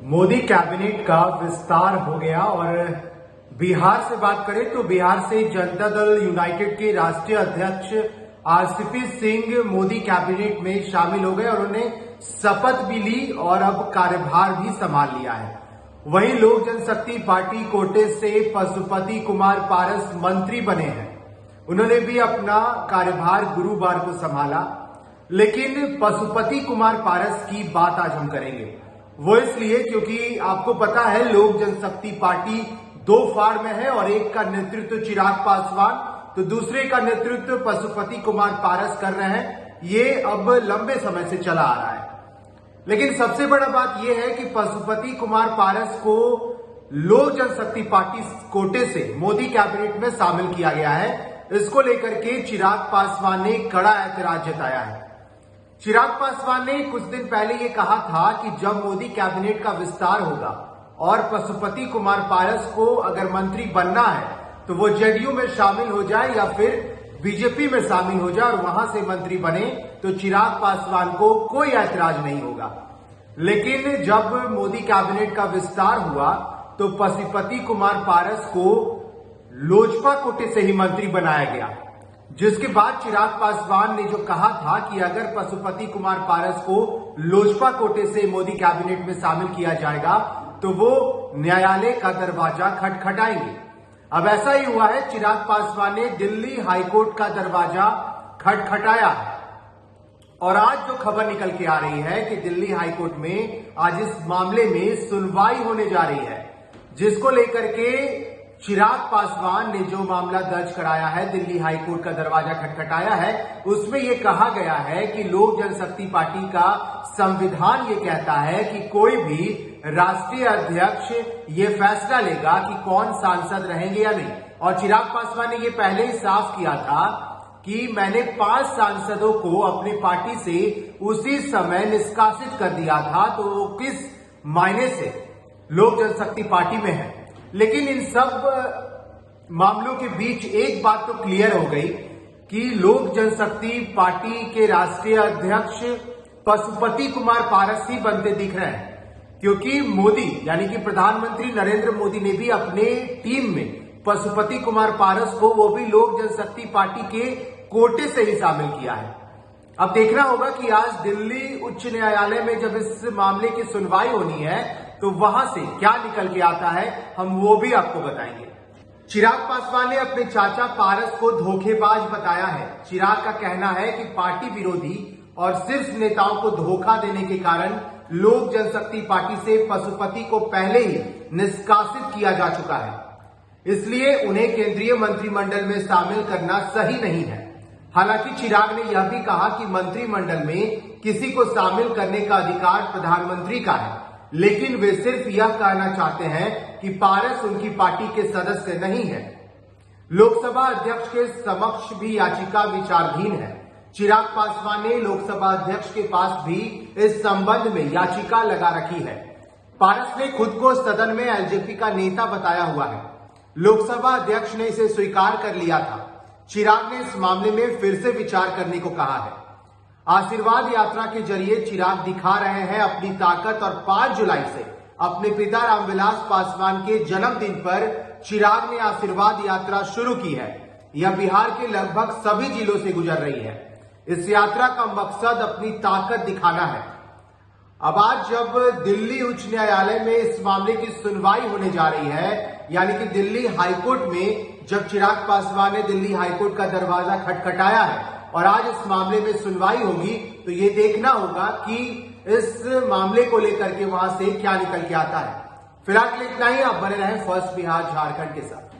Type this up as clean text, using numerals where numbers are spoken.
Modi cabinet का विस्तार हो गया और बिहार से बात करें तो बिहार से जनता दल यूनाइटेड के राष्ट्रीय अध्यक्ष आरसीपी सिंह मोदी कैबिनेट में शामिल हो गए और उन्होंने शपथ भी ली और अब कार्यभार भी संभाल लिया है। वहीं लोक जनशक्ति पार्टी कोटे से पशुपति कुमार पारस मंत्री बने हैं। उन्होंने भी अपना कार्यभार गुरुवार को संभाला, लेकिन पशुपति कुमार पारस की बात आज हम करेंगे। वो इसलिए क्योंकि आपको पता है लोक जनशक्ति पार्टी दो फाड़ में है और एक का नेतृत्व चिराग पासवान तो दूसरे का नेतृत्व पशुपति कुमार पारस कर रहे हैं। ये अब लंबे समय से चला आ रहा है, लेकिन सबसे बड़ा बात यह है कि पशुपति कुमार पारस को लोक जनशक्ति पार्टी कोटे से मोदी कैबिनेट में शामिल किया गया है। इसको लेकर के चिराग पासवान ने कड़ा ऐतराज जताया है। चिराग पासवान ने कुछ दिन पहले ये कहा था कि जब मोदी कैबिनेट का विस्तार होगा और पशुपति कुमार पारस को अगर मंत्री बनना है तो वो जेडीयू में शामिल हो जाए या फिर बीजेपी में शामिल हो जाए और वहां से मंत्री बने तो चिराग पासवान को कोई ऐतराज नहीं होगा। लेकिन जब मोदी कैबिनेट का विस्तार हुआ तो पशुपति कुमार पारस को लोजपा कोटे से ही मंत्री बनाया गया, जिसके बाद चिराग पासवान ने जो कहा था कि अगर पशुपति कुमार पारस को लोजपा कोटे से मोदी कैबिनेट में शामिल किया जाएगा तो वो न्यायालय का दरवाजा खटखटाएंगे। अब ऐसा ही हुआ है। चिराग पासवान ने दिल्ली हाईकोर्ट का दरवाजा खटखटाया है और आज जो खबर निकल के आ रही है कि दिल्ली हाईकोर्ट में आज इस मामले में सुनवाई होने जा रही है, जिसको लेकर के चिराग पासवान ने जो मामला दर्ज कराया है, दिल्ली हाईकोर्ट का दरवाजा खटखटाया है, उसमें यह कहा गया है कि लोक जनशक्ति पार्टी का संविधान ये कहता है कि कोई भी राष्ट्रीय अध्यक्ष ये फैसला लेगा कि कौन सांसद रहेंगे या नहीं। और चिराग पासवान ने ये पहले ही साफ किया था कि मैंने 5 सांसदों को अपनी पार्टी से उसी समय निष्कासित कर दिया था, तो किस मायने से लोक जनशक्ति पार्टी में है। लेकिन इन सब मामलों के बीच एक बात तो क्लियर हो गई कि लोक जनशक्ति पार्टी के राष्ट्रीय अध्यक्ष पशुपति कुमार पारस ही बनते दिख रहे हैं, क्योंकि मोदी यानी कि प्रधानमंत्री नरेंद्र मोदी ने भी अपने टीम में पशुपति कुमार पारस को वो भी लोक जनशक्ति पार्टी के कोटे से ही शामिल किया है। अब देखना होगा कि आज दिल्ली उच्च न्यायालय में जब इस मामले की सुनवाई होनी है तो वहां से क्या निकल के आता है, हम वो भी आपको बताएंगे। चिराग पासवान ने अपने चाचा पारस को धोखेबाज बताया है। चिराग का कहना है कि पार्टी विरोधी और शीर्ष नेताओं को धोखा देने के कारण लोक जनशक्ति पार्टी से पशुपति को पहले ही निष्कासित किया जा चुका है, इसलिए उन्हें केंद्रीय मंत्रिमंडल में शामिल करना सही नहीं है। हालांकि चिराग ने यह भी कहा कि मंत्रिमंडल में किसी को शामिल करने का अधिकार प्रधानमंत्री का है, लेकिन वे सिर्फ यह कहना चाहते हैं कि पारस उनकी पार्टी के सदस्य नहीं है। लोकसभा अध्यक्ष के समक्ष भी याचिका विचाराधीन है। चिराग पासवान ने लोकसभा अध्यक्ष के पास भी इस संबंध में याचिका लगा रखी है। पारस ने खुद को सदन में एलजेपी का नेता बताया हुआ है। लोकसभा अध्यक्ष ने इसे स्वीकार कर लिया था। चिराग ने इस मामले में फिर से विचार करने को कहा है। आशीर्वाद यात्रा के जरिए चिराग दिखा रहे हैं अपनी ताकत और 5 जुलाई से अपने पिता रामविलास पासवान के जन्मदिन पर चिराग ने आशीर्वाद यात्रा शुरू की है। यह बिहार के लगभग सभी जिलों से गुजर रही है। इस यात्रा का मकसद अपनी ताकत दिखाना है। अब आज जब दिल्ली उच्च न्यायालय में इस मामले की सुनवाई होने जा रही है, यानी कि दिल्ली हाईकोर्ट में जब चिराग पासवान ने दिल्ली हाईकोर्ट का दरवाजा खटखटाया है और आज इस मामले में सुनवाई होगी, तो ये देखना होगा कि इस मामले को लेकर के वहां से क्या निकल के आता है। फिलहाल के लिए इतना ही। आप बने रहें फर्स्ट बिहार झारखंड के साथ।